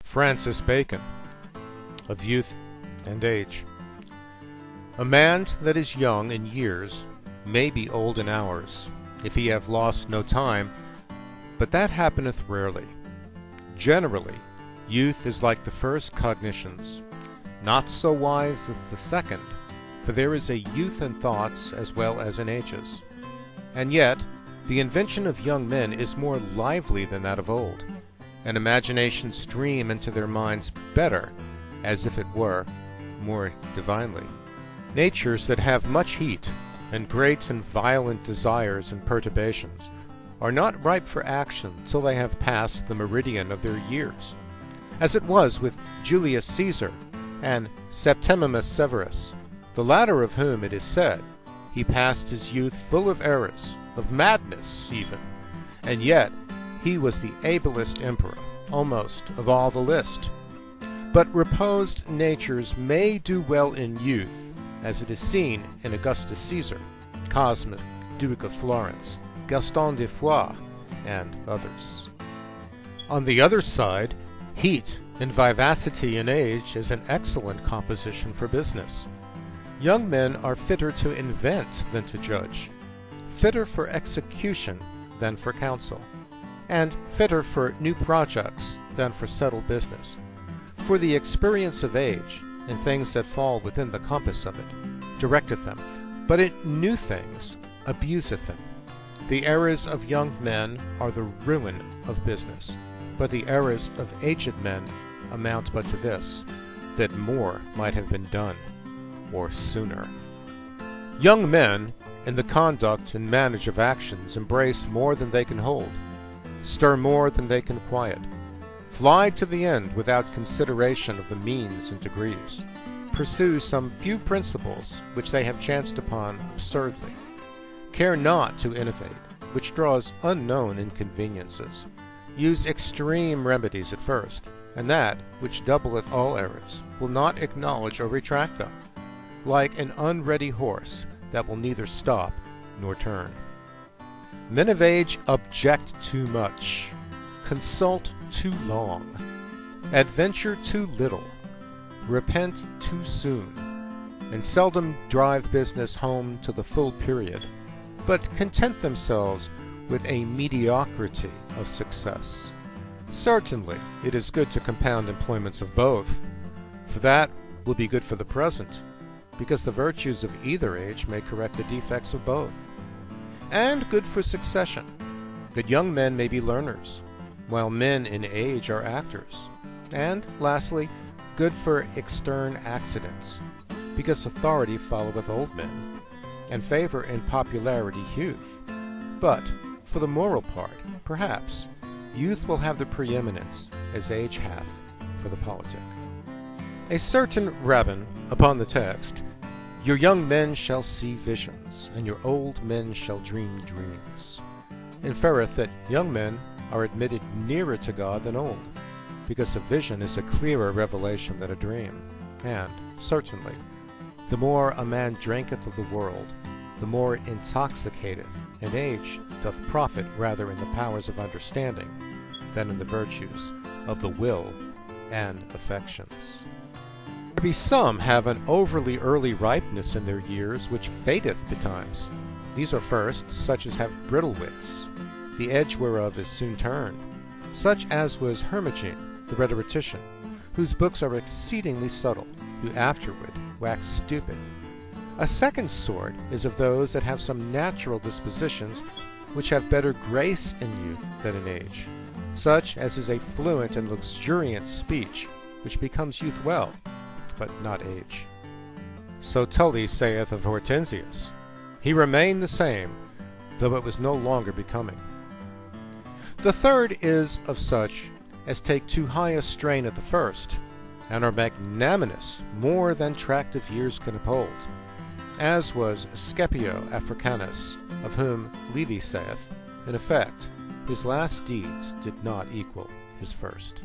Francis Bacon, of youth and age. A man that is young in years may be old in hours, if he have lost no time, but that happeneth rarely. Generally, youth is like the first cognitions, not so wise as the second, for there is a youth in thoughts as well as in ages. And yet, the invention of young men is more lively than that of old, and imaginations stream into their minds better, as if it were, more divinely. Natures that have much heat, and great and violent desires and perturbations, are not ripe for action till they have passed the meridian of their years, as it was with Julius Caesar and Septimius Severus, the latter of whom it is said, he passed his youth full of errors, of madness even, and yet he was the ablest emperor, almost, of all the list. But reposed natures may do well in youth, as it is seen in Augustus Caesar, Cosme, Duke of Florence, Gaston de Foix, and others. On the other side, heat and vivacity in age is an excellent composition for business. Young men are fitter to invent than to judge, fitter for execution than for counsel, and fitter for new projects than for settled business. For the experience of age, in things that fall within the compass of it, directeth them, but in new things abuseth them. The errors of young men are the ruin of business, but the errors of aged men amount but to this, that more might have been done, or sooner. Young men, in the conduct and manage of actions, embrace more than they can hold, stir more than they can quiet, fly to the end without consideration of the means and degrees, pursue some few principles which they have chanced upon absurdly, care not to innovate, which draws unknown inconveniences, use extreme remedies at first, and that which doubleth all errors will not acknowledge or retract them, like an unready horse that will neither stop nor turn. Men of age object too much, consult too long, adventure too little, repent too soon, and seldom drive business home to the full period, but content themselves with a mediocrity of success. Certainly, it is good to compound employments of both, for that will be good for the present, because the virtues of either age may correct the defects of both, and good for succession, that young men may be learners, while men in age are actors, and, lastly, good for extern accidents, because authority followeth old men, and favor and popularity youth. But, for the moral part, perhaps, youth will have the preeminence, as age hath for the politic. A certain rabbin, upon the text, your young men shall see visions, and your old men shall dream dreams, inferreth that young men are admitted nearer to God than old, because a vision is a clearer revelation than a dream, and, certainly, the more a man drinketh of the world, the more it intoxicateth, and age doth profit rather in the powers of understanding than in the virtues of the will and affections. There be some have an overly early ripeness in their years, which fadeth betimes. These are first such as have brittle wits, the edge whereof is soon turned, such as was Hermogen, the rhetorician, whose books are exceedingly subtle, who afterward wax stupid. A second sort is of those that have some natural dispositions, which have better grace in youth than in age, such as is a fluent and luxuriant speech, which becomes youth well, but not age. So Tully saith of Hortensius, he remained the same, though it was no longer becoming. The third is of such as take too high a strain at the first, and are magnanimous more than tract of years can uphold, as was Scipio Africanus, of whom Livy saith, in effect, his last deeds did not equal his first.